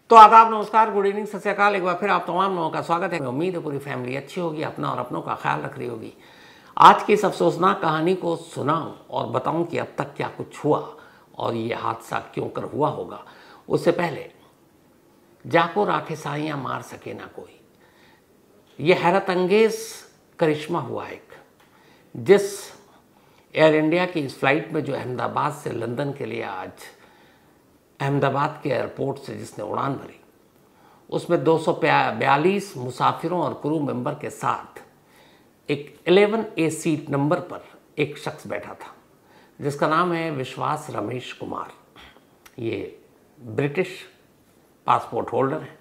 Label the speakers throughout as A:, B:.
A: तो आदाब, नमस्कार, गुड इवनिंग, सत श्री अकाल। एक बार फिर आप तमाम लोगों का स्वागत है। उम्मीद है पूरी फैमिली अच्छी होगी, अपना और अपनों का ख्याल रख रही होगी। आज की इस अफसोसनाक कहानी को सुनाऊं और बताऊं कि अब तक क्या कुछ हुआ और ये हादसा क्यों कर हुआ होगा, उससे पहले जाको राखे साइयां मार सके ना कोई, ये हैरत अंगेज करिश्मा हुआ एक, जिस एयर इंडिया की इस फ्लाइट में जो अहमदाबाद से लंदन के लिए आज अहमदाबाद के एयरपोर्ट से जिसने उड़ान भरी, उसमें 242 मुसाफिरों और क्रू मेंबर के साथ एक 11A सीट नंबर पर एक शख्स बैठा था जिसका नाम है विश्वास रमेश कुमार। ये ब्रिटिश पासपोर्ट होल्डर हैं,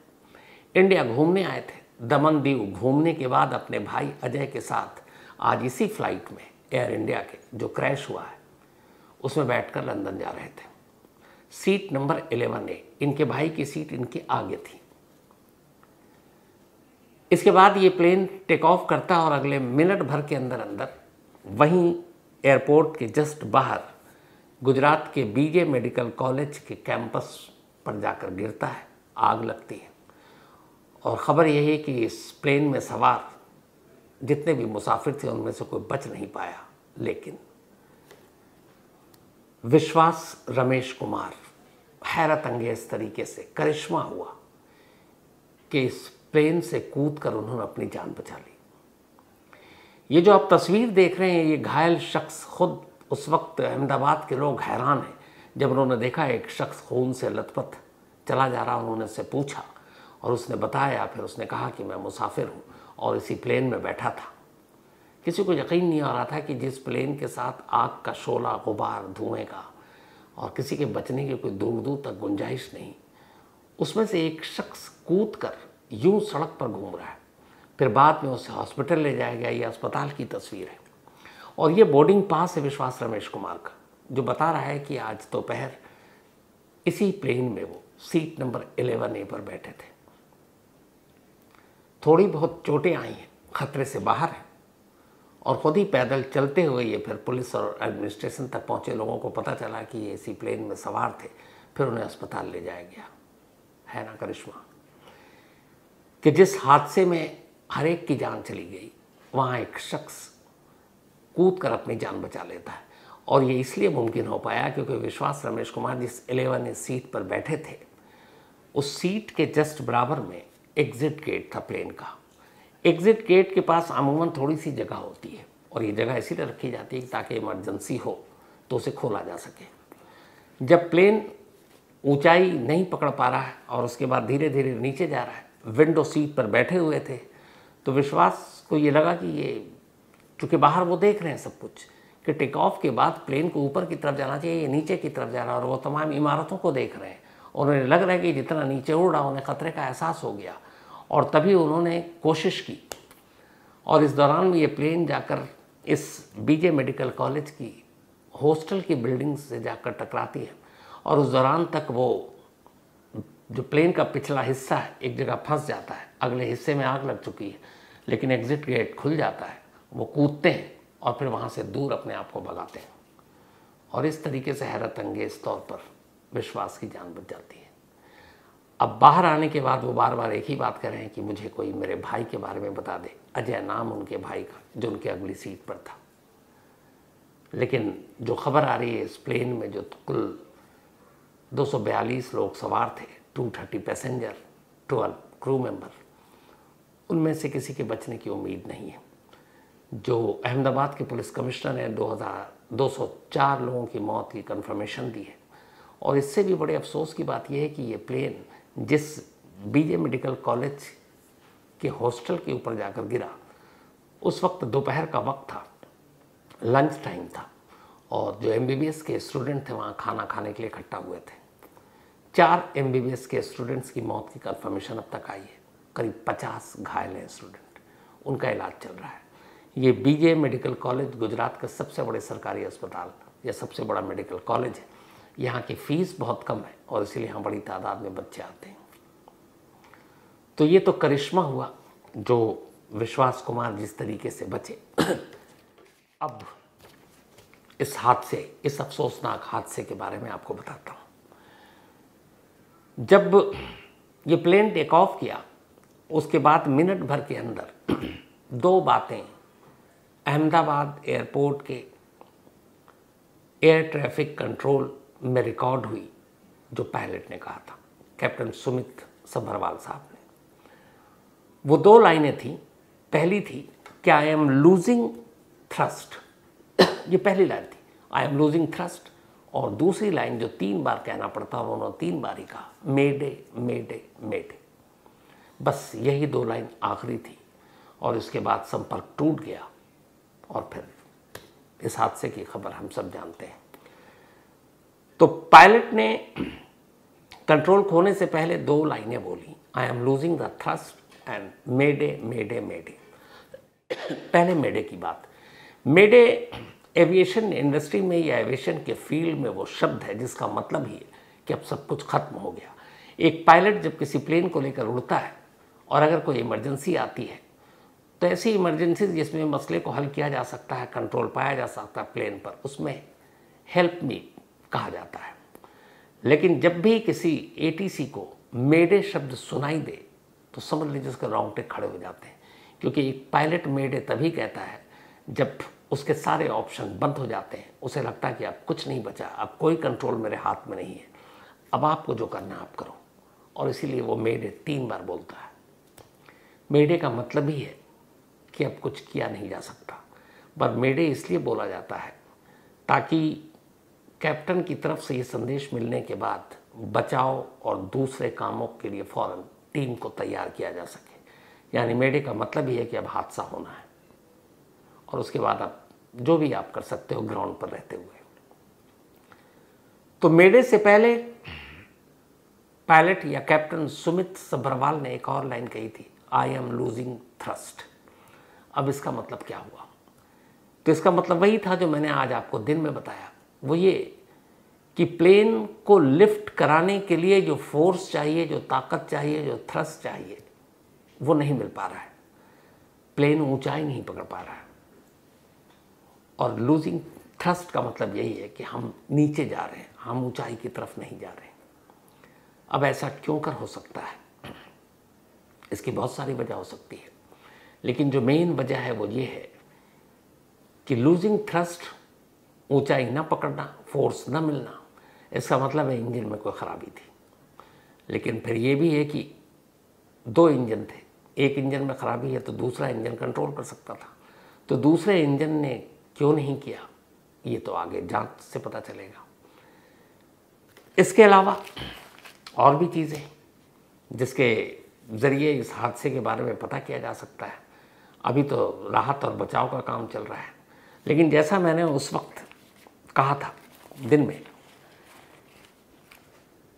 A: इंडिया घूमने आए थे। दमन दीव घूमने के बाद अपने भाई अजय के साथ आज इसी फ्लाइट में एयर इंडिया के जो क्रैश हुआ है उसमें बैठकर लंदन जा रहे थे। सीट नंबर 11A, इनके भाई की सीट इनके आगे थी। इसके बाद ये प्लेन टेक ऑफ करता और अगले मिनट भर के अंदर अंदर वहीं एयरपोर्ट के जस्ट बाहर गुजरात के बीजे मेडिकल कॉलेज के कैंपस पर जाकर गिरता है, आग लगती है। और ख़बर यही है कि इस प्लेन में सवार जितने भी मुसाफिर थे उनमें से कोई बच नहीं पाया, लेकिन विश्वास रमेश कुमार हैरत अंगेज तरीके से करिश्मा हुआ कि इस प्लेन से कूदकर उन्होंने अपनी जान बचा ली। ये जो आप तस्वीर देख रहे हैं, ये घायल शख्स खुद, उस वक्त अहमदाबाद के लोग हैरान हैं जब उन्होंने देखा एक शख्स खून से लथपथ चला जा रहा। उन्होंने उससे पूछा और उसने बताया, फिर उसने कहा कि मैं मुसाफिर हूँ और इसी प्लेन में बैठा था। किसी को यकीन नहीं आ रहा था कि जिस प्लेन के साथ आग का शोला, गुबार, धुएं का और किसी के बचने की कोई दूर दूर तक गुंजाइश नहीं, उसमें से एक शख्स कूदकर यूं सड़क पर घूम रहा है। फिर बाद में उसे हॉस्पिटल ले जाया गया। ये अस्पताल की तस्वीर है और ये बोर्डिंग पास है विश्वास रमेश कुमार का, जो बता रहा है कि आज दोपहर इसी प्लेन में वो सीट नंबर 11A पर बैठे थे। थोड़ी बहुत चोटें आई हैं, खतरे से बाहर है और खुद ही पैदल चलते हुए ये फिर पुलिस और एडमिनिस्ट्रेशन तक पहुंचे। लोगों को पता चला कि ये इसी प्लेन में सवार थे, फिर उन्हें अस्पताल ले जाया गया। है ना करिश्मा कि जिस हादसे में हर एक की जान चली गई, वहाँ एक शख्स कूद कर अपनी जान बचा लेता है। और ये इसलिए मुमकिन हो पाया क्योंकि विश्वास रमेश कुमार जिस 11A सीट पर बैठे थे, उस सीट के जस्ट बराबर में एग्जिट गेट था प्लेन का। एग्जिट गेट के पास अमूमन थोड़ी सी जगह होती है और ये जगह इसीलिए रखी जाती है ताकि इमरजेंसी हो तो उसे खोला जा सके। जब प्लेन ऊंचाई नहीं पकड़ पा रहा है और उसके बाद धीरे धीरे नीचे जा रहा है, विंडो सीट पर बैठे हुए थे, तो विश्वास को ये लगा कि ये, चूँकि बाहर वो देख रहे हैं सब कुछ कि टेक ऑफ के बाद प्लेन को ऊपर की तरफ जाना चाहिए, ये नीचे की तरफ जा रहा है और वो तमाम इमारतों को देख रहे हैं और उन्हें लग रहा है कि जितना नीचे उड़ रहा उन्हें खतरे का एहसास हो गया और तभी उन्होंने कोशिश की। और इस दौरान में ये प्लेन जाकर इस बीजे मेडिकल कॉलेज की हॉस्टल की बिल्डिंग से जाकर टकराती है और उस दौरान तक वो जो प्लेन का पिछला हिस्सा है एक जगह फंस जाता है। अगले हिस्से में आग लग चुकी है, लेकिन एग्जिट गेट खुल जाता है। वो कूदते हैं और फिर वहाँ से दूर अपने आप को भगाते हैं और इस तरीके से हैरत अंगेज तौर पर विश्वास की जान बच जाती है। अब बाहर आने के बाद वो बार बार एक ही बात कर रहे हैं कि मुझे कोई मेरे भाई के बारे में बता दे। अजय नाम उनके भाई का, जो उनके अगली सीट पर था। लेकिन जो खबर आ रही है, इस प्लेन में जो कुल 242 लोग सवार थे, 230 पैसेंजर, 12 क्रू मेंबर, उनमें से किसी के बचने की उम्मीद नहीं है। जो अहमदाबाद के पुलिस कमिश्नर ने 204 लोगों की मौत की कंफर्मेशन दी है। और इससे भी बड़े अफसोस की बात यह है कि ये प्लेन जिस बीजे मेडिकल कॉलेज के हॉस्टल के ऊपर जाकर गिरा, उस वक्त दोपहर का वक्त था, लंच टाइम था और जो MBBS के स्टूडेंट थे वहाँ खाना खाने के लिए इकट्ठा हुए थे। 4 MBBS के स्टूडेंट्स की मौत की कंफर्मेशन अब तक आई है। करीब 50 घायल हैं स्टूडेंट, उनका इलाज चल रहा है। ये बीजे मेडिकल कॉलेज गुजरात का सबसे बड़े सरकारी अस्पताल या सबसे बड़ा मेडिकल कॉलेज है। यहाँ की फ़ीस बहुत कम है और इसीलिए यहाँ बड़ी तादाद में बच्चे आते हैं। तो ये तो करिश्मा हुआ जो विश्वास कुमार जिस तरीके से बचे। अब इस हादसे, इस अफसोसनाक हादसे के बारे में आपको बताता हूँ। जब ये प्लेन टेक ऑफ किया, उसके बाद मिनट भर के अंदर 2 बातें अहमदाबाद एयरपोर्ट के एयर ट्रैफिक कंट्रोल में रिकॉर्ड हुई, जो पायलट ने कहा था, कैप्टन सुमित सभरवाल साहब ने। वो 2 लाइनें थी। पहली थी कि आई एम लूजिंग थ्रस्ट, ये पहली लाइन थी, आई एम लूजिंग थ्रस्ट। और दूसरी लाइन जो 3 बार कहना पड़ता, उन्होंने 3 बार ही कहा, मेडे मेडे मेडे। बस यही 2 लाइन आखिरी थी और इसके बाद संपर्क टूट गया और फिर इस हादसे की खबर हम सब जानते हैं। तो पायलट ने कंट्रोल खोने से पहले 2 लाइनें बोली, I am losing the thrust and mayday mayday mayday. पहले मेडे की बात। मेडे एविएशन इंडस्ट्री में या एविएशन के फील्ड में वो शब्द है जिसका मतलब ही है कि अब सब कुछ खत्म हो गया। एक पायलट जब किसी प्लेन को लेकर उड़ता है और अगर कोई इमरजेंसी आती है, तो ऐसी इमरजेंसी जिसमें मसले को हल किया जा सकता है, कंट्रोल पाया जा सकता है प्लेन पर, उसमें हेल्प मी कहा जाता है। लेकिन जब भी किसी एटीसी को मेडे शब्द सुनाई दे तो समझ लीजिए उसके रोंगटे खड़े हो जाते हैं, क्योंकि एक पायलट मेडे तभी कहता है जब उसके सारे ऑप्शन बंद हो जाते हैं, उसे लगता है कि अब कुछ नहीं बचा, अब कोई कंट्रोल मेरे हाथ में नहीं है, अब आपको जो करना आप करो। और इसीलिए वो मेडे 3 बार बोलता है। मेडे का मतलब ही है कि अब कुछ किया नहीं जा सकता, पर मेडे इसलिए बोला जाता है ताकि कैप्टन की तरफ से ये संदेश मिलने के बाद बचाव और दूसरे कामों के लिए फौरन टीम को तैयार किया जा सके। यानी मेडे का मतलब ही है कि अब हादसा होना है और उसके बाद आप जो भी आप कर सकते हो ग्राउंड पर रहते हुए। तो मेडे से पहले पायलट या कैप्टन सुमित सभरवाल ने एक और लाइन कही थी, आई एम लूजिंग थ्रस्ट। अब इसका मतलब क्या हुआ? तो इसका मतलब वही था जो मैंने आज आपको दिन में बताया, वो ये कि प्लेन को लिफ्ट कराने के लिए जो फोर्स चाहिए, जो ताकत चाहिए, जो थ्रस्ट चाहिए, वो नहीं मिल पा रहा है। प्लेन ऊंचाई नहीं पकड़ पा रहा है। और लूजिंग थ्रस्ट का मतलब यही है कि हम नीचे जा रहे हैं, हम ऊंचाई की तरफ नहीं जा रहे। अब ऐसा क्यों कर हो सकता है? इसकी बहुत सारी वजह हो सकती है, लेकिन जो मेन वजह है वो ये है कि लूजिंग थ्रस्ट, ऊंचाई ना पकड़ना, फोर्स ना मिलना, इसका मतलब है इंजन में कोई खराबी थी। लेकिन फिर ये भी है कि 2 इंजन थे, एक इंजन में खराबी है तो दूसरा इंजन कंट्रोल कर सकता था, तो दूसरे इंजन ने क्यों नहीं किया, ये तो आगे जांच से पता चलेगा। इसके अलावा और भी चीज़ें जिसके ज़रिए इस हादसे के बारे में पता किया जा सकता है। अभी तो राहत और बचाव का काम चल रहा है, लेकिन जैसा मैंने उस वक्त कहा था दिन में,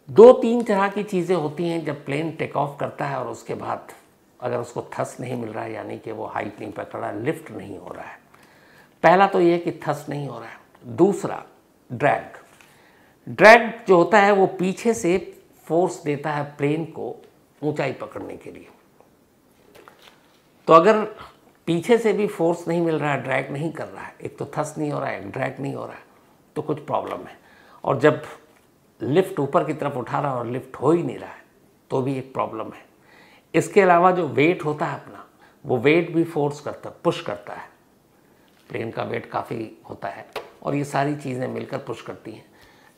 A: 2-3 तरह की चीज़ें होती हैं जब प्लेन टेक ऑफ करता है और उसके बाद अगर उसको थ्रस्ट नहीं मिल रहा है, यानी कि वो हाइट नहीं पकड़ रहा है, लिफ्ट नहीं हो रहा है। पहला तो ये कि थ्रस्ट नहीं हो रहा है। दूसरा ड्रैग। ड्रैग जो होता है वो पीछे से फोर्स देता है प्लेन को ऊंचाई पकड़ने के लिए। तो अगर पीछे से भी फोर्स नहीं मिल रहा है, ड्रैग नहीं कर रहा है, एक तो थ्रस्ट नहीं हो रहा है, ड्रैग नहीं हो रहा है, तो कुछ प्रॉब्लम है। और जब लिफ्ट ऊपर की तरफ उठा रहा है और लिफ्ट हो ही नहीं रहा है तो भी एक प्रॉब्लम है। इसके अलावा जो वेट होता है अपना, वो वेट भी फोर्स करता है, पुश करता है। प्लेन का वेट काफ़ी होता है और ये सारी चीज़ें मिलकर पुश करती हैं।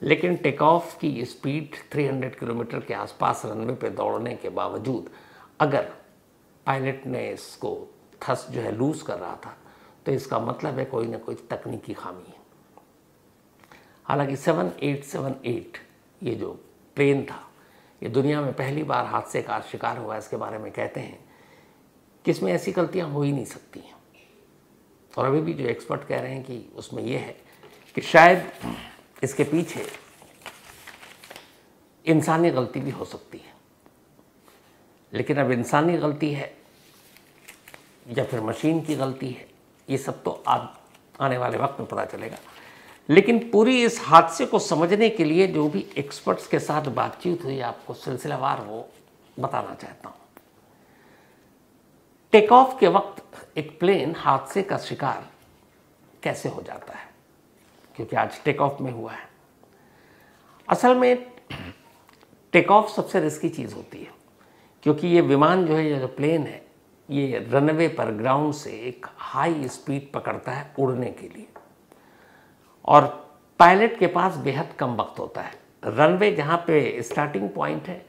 A: लेकिन टेक ऑफ की स्पीड 300 किलोमीटर के आसपास रनवे पे दौड़ने के बावजूद अगर पायलट ने इसको थ्रस्ट जो है लूज़ कर रहा था, तो इसका मतलब है कोई ना कोई तकनीकी खामी है। हालांकि 7878 ये जो प्लेन था, ये दुनिया में पहली बार हादसे का शिकार हुआ। इसके बारे में कहते हैं कि इसमें ऐसी गलतियां हो ही नहीं सकती हैं। और अभी भी जो एक्सपर्ट कह रहे हैं कि उसमें यह है कि शायद इसके पीछे इंसानी गलती भी हो सकती है। लेकिन अब इंसानी गलती है या फिर मशीन की गलती है, ये सब तो आने वाले वक्त में पता चलेगा। लेकिन पूरी इस हादसे को समझने के लिए जो भी एक्सपर्ट्स के साथ बातचीत हुई, आपको सिलसिलावार वो बताना चाहता हूँ। टेक ऑफ के वक्त एक प्लेन हादसे का शिकार कैसे हो जाता है, क्योंकि आज टेक ऑफ में हुआ है। असल में टेक ऑफ सबसे रिस्की चीज़ होती है। क्योंकि ये विमान जो है, ये जो प्लेन है, ये रनवे पर ग्राउंड से एक हाई स्पीड पकड़ता है उड़ने के लिए, और पायलट के पास बेहद कम वक्त होता है। रनवे जहाँ पे स्टार्टिंग पॉइंट है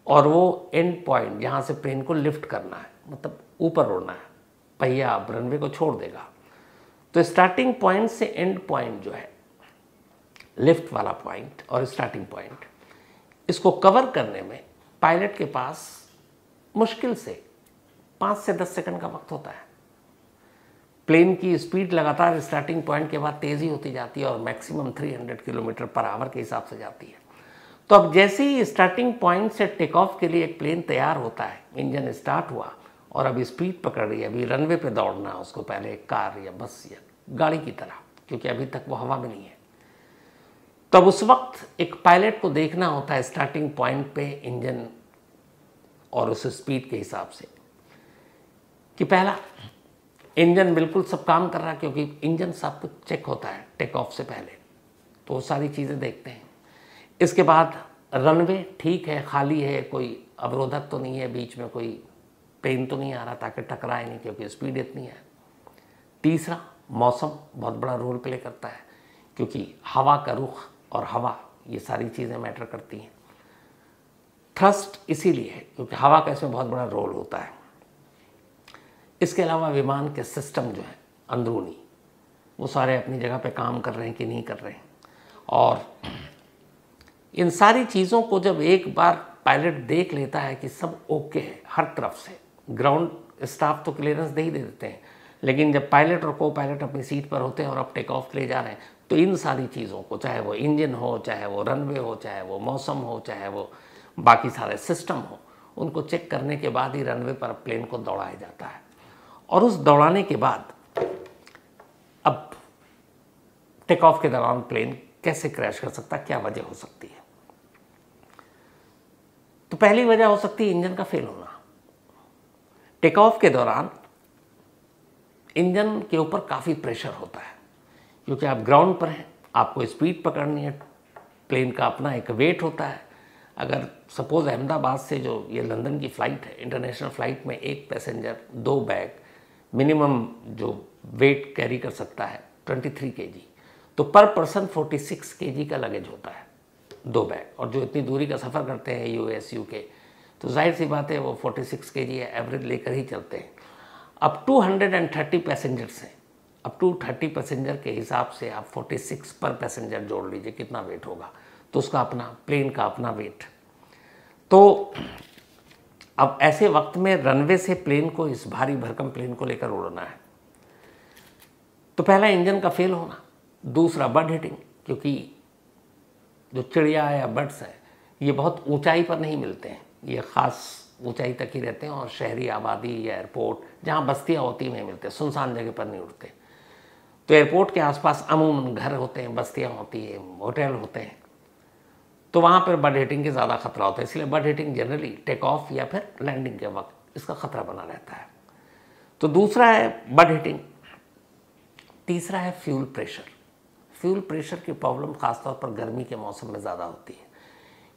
A: और वो एंड पॉइंट जहाँ से प्लेन को लिफ्ट करना है, मतलब ऊपर उड़ना है, पहिया अब रनवे को छोड़ देगा। तो स्टार्टिंग पॉइंट से एंड पॉइंट जो है, लिफ्ट वाला पॉइंट और स्टार्टिंग पॉइंट, इसको कवर करने में पायलट के पास मुश्किल से 5 से 10 सेकंड का वक्त होता है। प्लेन की स्पीड लगातार स्टार्टिंग पॉइंट के बाद तेज़ी होती जाती है और मैक्सिमम 300 किलोमीटर पर आवर के हिसाब से जाती है। तो अब जैसे ही स्टार्टिंग पॉइंट से टेक ऑफ के लिए एक प्लेन तैयार होता है, इंजन स्टार्ट हुआ और अभी स्पीड पकड़ रही है, अभी रनवे पे दौड़ना है उसको, पहले एक कार या बस या गाड़ी की तरह, क्योंकि अभी तक वो हवा में नहीं है। तब उस वक्त एक पायलट को देखना होता है स्टार्टिंग पॉइंट पे इंजन और उस स्पीड के हिसाब से कि पहला इंजन बिल्कुल सब काम कर रहा है, क्योंकि इंजन सब कुछ चेक होता है टेक ऑफ से पहले, तो वो सारी चीज़ें देखते हैं। इसके बाद रनवे ठीक है, खाली है, कोई अवरोधक तो नहीं है, बीच में कोई प्लेन तो नहीं आ रहा ताकि टकराए नहीं, क्योंकि स्पीड इतनी है। तीसरा, मौसम बहुत बड़ा रोल प्ले करता है, क्योंकि हवा का रुख और हवा, ये सारी चीज़ें मैटर करती हैं। थ्रस्ट इसीलिए है क्योंकि हवा का इसमें बहुत बड़ा रोल होता है। इसके अलावा विमान के सिस्टम जो है अंदरूनी, वो सारे अपनी जगह पे काम कर रहे हैं कि नहीं कर रहे हैं, और इन सारी चीज़ों को जब एक बार पायलट देख लेता है कि सब ओके है हर तरफ से, ग्राउंड स्टाफ तो क्लियरेंस दे ही देते हैं, लेकिन जब पायलट और को पायलट अपनी सीट पर होते हैं और अब टेक ऑफ के लिए जा रहे हैं, तो इन सारी चीज़ों को, चाहे वो इंजन हो, चाहे वो रनवे हो, चाहे वो मौसम हो, चाहे वो बाकी सारे सिस्टम हो, उनको चेक करने के बाद ही रनवे पर प्लेन को दौड़ाया जाता है। और उस दौड़ाने के बाद अब टेक ऑफ के दौरान प्लेन कैसे क्रैश कर सकता है, क्या वजह हो सकती है? तो पहली वजह हो सकती है इंजन का फेल होना। टेक ऑफ के दौरान इंजन के ऊपर काफ़ी प्रेशर होता है, क्योंकि आप ग्राउंड पर हैं, आपको स्पीड पकड़नी है, प्लेन का अपना एक वेट होता है। अगर सपोज अहमदाबाद से जो ये लंदन की फ़्लाइट है, इंटरनेशनल फ़्लाइट में एक पैसेंजर 2 बैग मिनिमम जो वेट कैरी कर सकता है 23 kg, तो पर पर्सन 46 kg का लगेज होता है, 2 बैग। और जो इतनी दूरी का सफ़र करते हैं US UK, तो जाहिर सी बात है वो 46 kg एवरेज लेकर ही चलते हैं। अब 230 पैसेंजर्स हैं, अब 230 पैसेंजर के हिसाब से आप 46 पर पैसेंजर जोड़ लीजिए कितना वेट होगा, तो उसका अपना, प्लेन का अपना वेट। तो अब ऐसे वक्त में रनवे से प्लेन को, इस भारी भरकम प्लेन को लेकर उड़ना है, तो पहला इंजन का फेल होना, दूसरा बर्ड हिटिंग, क्योंकि जो चिड़िया या बर्ड्स हैं ये बहुत ऊंचाई पर नहीं मिलते हैं, ये ख़ास ऊंचाई तक ही रहते हैं, और शहरी आबादी या एयरपोर्ट जहाँ बस्तियाँ होती नहीं मिलते, सुनसान जगह पर नहीं उड़ते। तो एयरपोर्ट के आसपास अमूमन घर होते हैं, बस्तियाँ होती हैं, होटल होते हैं, तो वहाँ पर बर्ड हिटिंग के ज़्यादा खतरा होता है। इसलिए bird hitting generally take off या फिर लैंडिंग के वक्त इसका खतरा बना रहता है। तो दूसरा है बर्ड हिटिंग। तीसरा है फ्यूल प्रेशर। फ्यूल प्रेशर की प्रॉब्लम ख़ासतौर पर गर्मी के मौसम में ज़्यादा होती है,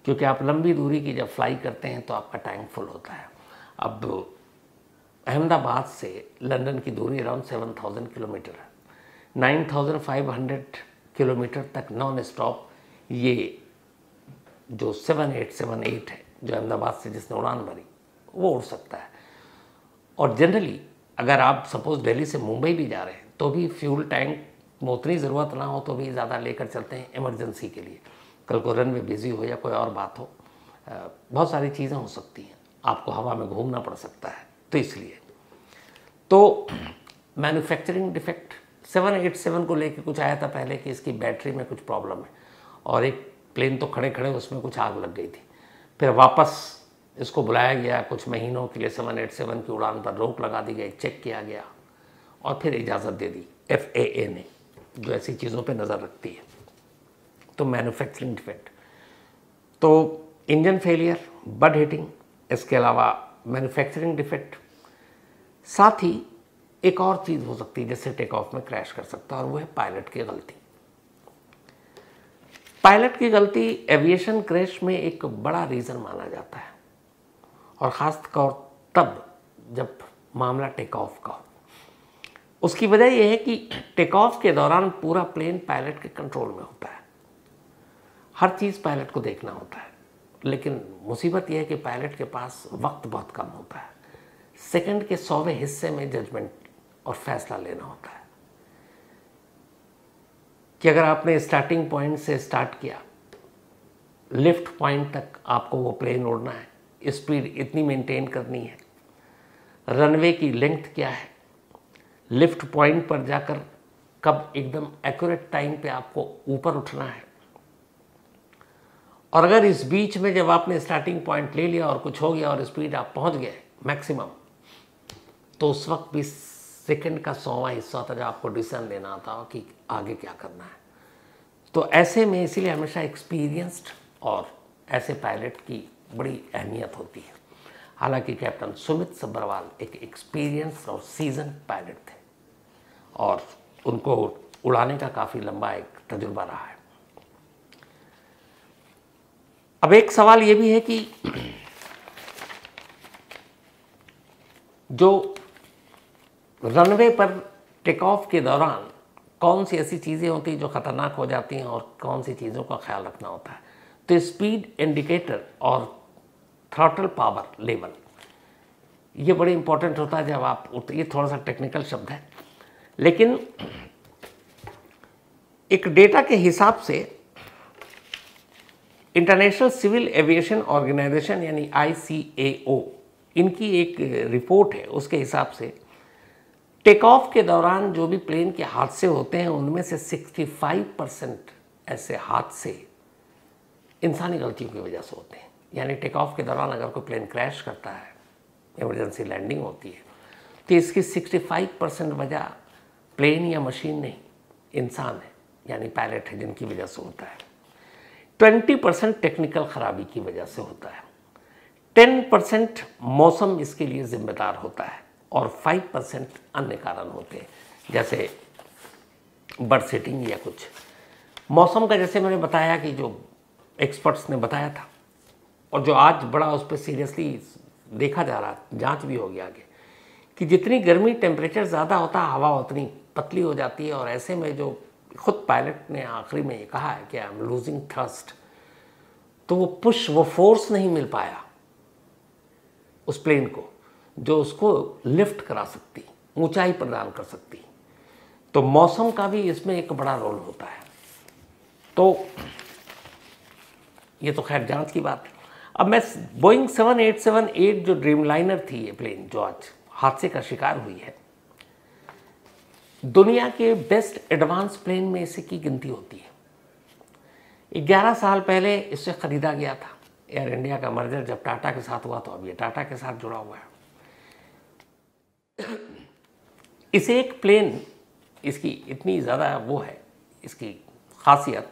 A: क्योंकि आप लंबी दूरी की जब फ्लाई करते हैं तो आपका टैंक फुल होता है। अब अहमदाबाद से लंदन की दूरी अराउंड 7000 किलोमीटर है, 9500 किलोमीटर तक नॉन स्टॉप ये जो 7878 है, जो अहमदाबाद से जिसने उड़ान भरी, वो उड़ सकता है। और जनरली अगर आप सपोज दिल्ली से मुंबई भी जा रहे हैं तो भी फ्यूल टैंक में उतनी ज़रूरत ना हो तो भी ज़्यादा लेकर चलते हैं इमरजेंसी के लिए, कल को रन में बिज़ी हो या कोई और बात हो, बहुत सारी चीज़ें हो सकती हैं, आपको हवा में घूमना पड़ सकता है, तो इसलिए। तो मैन्युफैक्चरिंग डिफेक्ट 787 को लेकर कुछ आया था पहले कि इसकी बैटरी में कुछ प्रॉब्लम है, और एक प्लेन तो खड़े खड़े उसमें कुछ आग लग गई थी, फिर वापस इसको बुलाया गया, कुछ महीनों के लिए 787 की उड़ान पर रोक लगा दी गई, चेक किया गया और फिर इजाज़त दे दी FAA ने, जो ऐसी चीज़ों पे नज़र रखती है। तो मैन्युफैक्चरिंग डिफेक्ट, तो इंजन फेलियर, बर्ड हिटिंग, इसके अलावा मैन्युफैक्चरिंग डिफेक्ट, साथ ही एक और चीज़ हो सकती है जिससे टेक ऑफ में क्रैश कर सकता है, और वो है पायलट की गलती। पायलट की गलती एविएशन क्रैश में एक बड़ा रीज़न माना जाता है, और ख़ास तौर तब जब मामला टेक ऑफ का हो। उसकी वजह यह है कि टेक ऑफ के दौरान पूरा प्लेन पायलट के कंट्रोल में होता है, हर चीज़ पायलट को देखना होता है, लेकिन मुसीबत यह है कि पायलट के पास वक्त बहुत कम होता है। सेकंड के 100वें हिस्से में जजमेंट और फैसला लेना होता है कि अगर आपने स्टार्टिंग पॉइंट से स्टार्ट किया, लिफ्ट पॉइंट तक आपको वो प्लेन उड़ना है, स्पीड इतनी मेंटेन करनी है, रनवे की लेंथ क्या है, लिफ्ट पॉइंट पर जाकर कब एकदम एक्यूरेट टाइम पे आपको ऊपर उठना है, और अगर इस बीच में जब आपने स्टार्टिंग पॉइंट ले लिया और कुछ हो गया और स्पीड आप पहुंच गए मैक्सिमम, तो उस वक्त भी सेकंड का 100वां हिस्सा होता है जब आपको डिसीजन लेना आता हो कि आगे क्या करना है। तो ऐसे में इसीलिए हमेशा एक्सपीरियंस्ड और ऐसे पायलट की बड़ी अहमियत होती है। हालांकि कैप्टन सुमित सब्बरवाल एक एक्सपीरियंस और सीजन पायलट थे और उनको उड़ाने का काफ़ी लंबा एक तजुर्बा रहा है। अब एक सवाल ये भी है कि जो रनवे पर टेक ऑफ के दौरान कौन सी ऐसी चीज़ें होती हैं जो ख़तरनाक हो जाती हैं और कौन सी चीज़ों का ख्याल रखना होता है। तो स्पीड इंडिकेटर और थ्रॉटल पावर लेवल ये बड़े इंपॉर्टेंट होता है जब आप उठते। ये थोड़ा सा टेक्निकल शब्द है, लेकिन एक डेटा के हिसाब से इंटरनेशनल सिविल एविएशन ऑर्गेनाइजेशन यानी ICAO, इनकी एक रिपोर्ट है, उसके हिसाब से टेक ऑफ के दौरान जो भी प्लेन के हादसे होते हैं उनमें से 65% ऐसे हादसे इंसानी गलतियों की वजह से होते हैं। यानी टेक ऑफ के दौरान अगर कोई प्लेन क्रैश करता है, इमरजेंसी लैंडिंग होती है, तो इसकी 65% वजह प्लेन या मशीन नहीं, इंसान है, यानी पायलट है जिनकी वजह से होता है। 20% टेक्निकल खराबी की वजह से होता है, 10% मौसम इसके लिए जिम्मेदार होता है और 5% अन्य कारण होते हैं, जैसे बर्ड सेटिंग या कुछ मौसम का। जैसे मैंने बताया कि जो एक्सपर्ट्स ने बताया था और जो आज बड़ा उस पर सीरियसली देखा जा रहा, जांच भी होगी आगे, कि जितनी गर्मी टेम्परेचर ज़्यादा होता है हवा उतनी पतली हो जाती है। और ऐसे में जो खुद पायलट ने आखिरी में ये कहा है कि आई एम लूजिंग थ्रस्ट, तो वो फोर्स नहीं मिल पाया उस प्लेन को जो उसको लिफ्ट करा सकती, ऊंचाई प्रदान कर सकती। तो मौसम का भी इसमें एक बड़ा रोल होता है। तो ये तो खैर जांच की बात है। अब मैं बोइंग 7878 जो ड्रीमलाइनर थी, ये प्लेन जो आज हादसे का शिकार हुई है, दुनिया के बेस्ट एडवांस प्लेन में इसे की गिनती होती है। 11 साल पहले इसे खरीदा गया था। एयर इंडिया का मर्जर जब टाटा के साथ हुआ तो अब ये टाटा के साथ जुड़ा हुआ है। इसे एक प्लेन, इसकी इतनी ज़्यादा वो है इसकी खासियत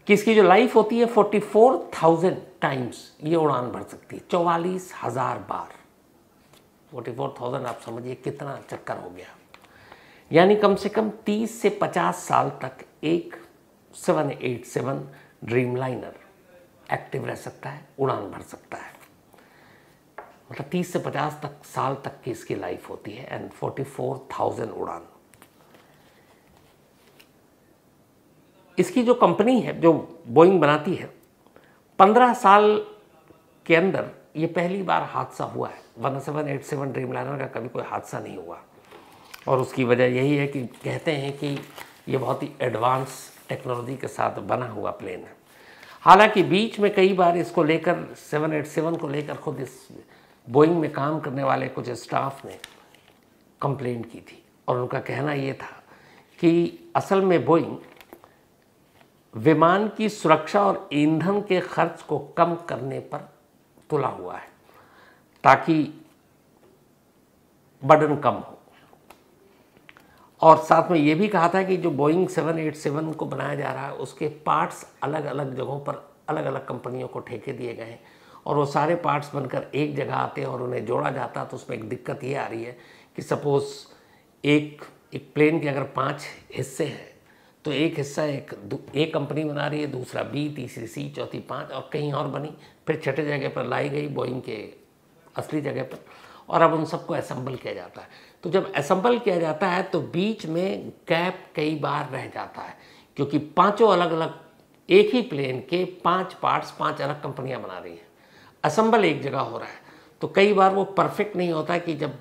A: कि इसकी जो लाइफ होती है 44,000 टाइम्स ये उड़ान भर सकती है, 44,000 बार। 44,000 आप समझिए कितना चक्कर हो गया। यानी कम से कम 30 से 50 साल तक एक 787 ड्रीमलाइनर एक्टिव रह सकता है, उड़ान भर सकता है। मतलब 30 से 50 साल तक की इसकी लाइफ होती है एंड 44,000 उड़ान। इसकी जो कंपनी है जो बोइंग बनाती है, 15 साल के अंदर ये पहली बार हादसा हुआ है। 1787 ड्रीमलाइनर का कभी कोई हादसा नहीं हुआ और उसकी वजह यही है कि कहते हैं कि ये बहुत ही एडवांस टेक्नोलॉजी के साथ बना हुआ प्लेन है। हालांकि बीच में कई बार इसको लेकर 787 को लेकर खुद इस बोइंग में काम करने वाले कुछ स्टाफ ने कंप्लेन की थी और उनका कहना ये था कि असल में बोइंग विमान की सुरक्षा और ईंधन के खर्च को कम करने पर तुला हुआ है ताकि बर्डन कम हो। और साथ में ये भी कहा था कि जो बोइंग 787 को बनाया जा रहा है उसके पार्ट्स अलग अलग जगहों पर अलग अलग कंपनियों को ठेके दिए गए हैं और वो सारे पार्ट्स बनकर एक जगह आते हैं और उन्हें जोड़ा जाता है। तो उसमें एक दिक्कत ये आ रही है कि सपोज़ एक प्लेन के अगर 5 हिस्से हैं तो एक हिस्सा एक कंपनी बना रही है, दूसरा बी, तीसरी सी, चौथी 5 और कहीं और बनी, फिर छठे जगह पर लाई गई बोइंग के असली जगह पर, और अब उन सबको असेंबल किया जाता है। तो जब असेंबल किया जाता है तो बीच में गैप कई बार रह जाता है, क्योंकि पांचों अलग अलग एक ही प्लेन के 5 पार्ट्स 5 अलग कंपनियां बना रही हैं, असेंबल एक जगह हो रहा है, तो कई बार वो परफेक्ट नहीं होता कि जब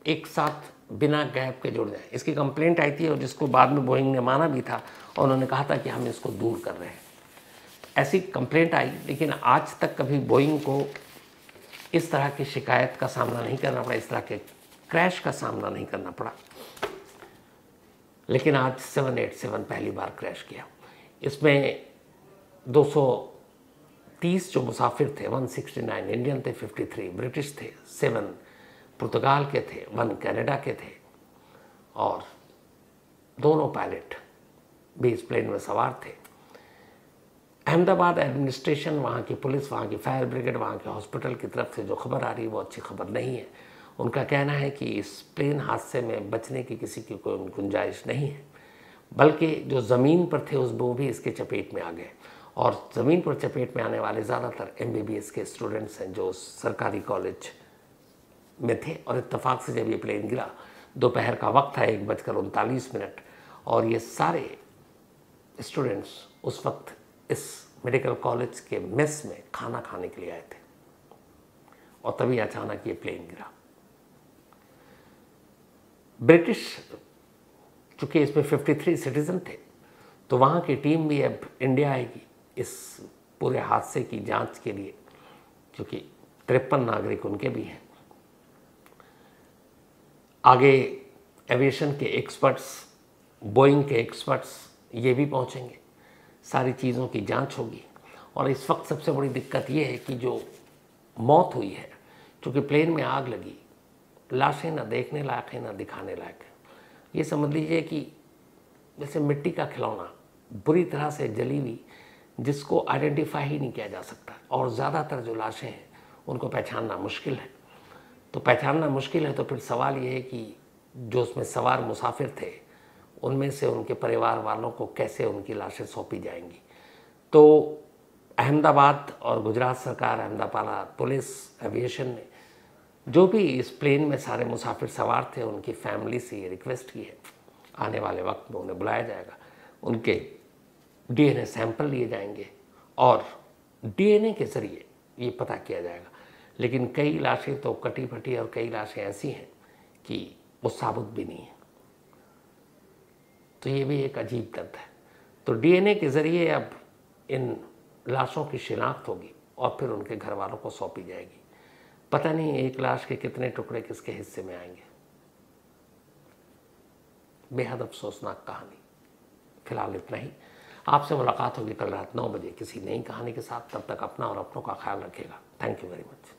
A: एक साथ बिना गैप के जुड़ जाए। इसकी कंप्लेंट आई थी और जिसको बाद में बोइंग ने माना भी था, और उन्होंने कहा था कि हम इसको दूर कर रहे हैं। ऐसी कंप्लेंट आई, लेकिन आज तक कभी बोइंग को इस तरह की शिकायत का सामना नहीं करना पड़ा, इस तरह के क्रैश का सामना नहीं करना पड़ा। लेकिन आज 787 पहली बार क्रैश किया। इसमें 230 जो मुसाफिर थे, 169 इंडियन थे, 53 ब्रिटिश थे, 7 पुर्तगाल के थे, 1 कनाडा के थे, और दोनों पायलट भी इस प्लेन में सवार थे। अहमदाबाद एडमिनिस्ट्रेशन, वहाँ की पुलिस, वहाँ की फायर ब्रिगेड, वहाँ के हॉस्पिटल की तरफ से जो खबर आ रही है वो अच्छी खबर नहीं है। उनका कहना है कि इस प्लेन हादसे में बचने की किसी की कोई गुंजाइश नहीं है, बल्कि जो ज़मीन पर थे वो भी इसके चपेट में आ गए, और ज़मीन पर चपेट में आने वाले ज़्यादातर MBBS के स्टूडेंट्स हैं जो सरकारी कॉलेज में थे। और इत्तेफाक से जब ये प्लेन गिरा, दोपहर का वक्त था, 1:39, और ये सारे स्टूडेंट्स उस वक्त इस मेडिकल कॉलेज के मेस में खाना खाने के लिए आए थे, और तभी अचानक ये प्लेन गिरा। ब्रिटिश, चूंकि इसमें 53 सिटीजन थे, तो वहाँ की टीम भी अब इंडिया आएगी इस पूरे हादसे की जांच के लिए, क्योंकि 53 नागरिक उनके भी हैं। आगे एविएशन के एक्सपर्ट्स, बोइंग के एक्सपर्ट्स ये भी पहुँचेंगे, सारी चीज़ों की जांच होगी। और इस वक्त सबसे बड़ी दिक्कत ये है कि जो मौत हुई है, क्योंकि प्लेन में आग लगी, लाशें ना देखने लायक है ना दिखाने लायक है। ये समझ लीजिए कि जैसे मिट्टी का खिलौना, बुरी तरह से जली हुई, जिसको आइडेंटिफाई ही नहीं किया जा सकता। और ज़्यादातर जो लाशें हैं उनको पहचानना मुश्किल है। तो पहचानना मुश्किल है तो फिर सवाल ये है कि जो उसमें सवार मुसाफिर थे, उनमें से उनके परिवार वालों को कैसे उनकी लाशें सौंपी जाएंगी। तो अहमदाबाद और गुजरात सरकार, अहमदाबाद पुलिस, एविएशन ने जो भी इस प्लेन में सारे मुसाफिर सवार थे, उनकी फैमिली से ये रिक्वेस्ट की है, आने वाले वक्त में उन्हें बुलाया जाएगा, उनके DNA सैंपल लिए जाएंगे और DNA के ज़रिए ये पता किया जाएगा। लेकिन कई लाशें तो कटी फटी और कई लाशें ऐसी हैं कि वो साबुत भी नहीं है। तो ये भी एक अजीब तथ्य है। तो DNA के ज़रिए अब इन लाशों की शिनाख्त होगी और फिर उनके घर वालों को सौंपी जाएगी। पता नहीं एक लाश के कितने टुकड़े किसके हिस्से में आएंगे। बेहद अफसोसनाक कहानी। फिलहाल इतना ही। आपसे मुलाकात होगी कल रात 9 बजे किसी नई कहानी के साथ। तब तक अपना और अपनों का ख्याल रखिएगा। Thank you very much.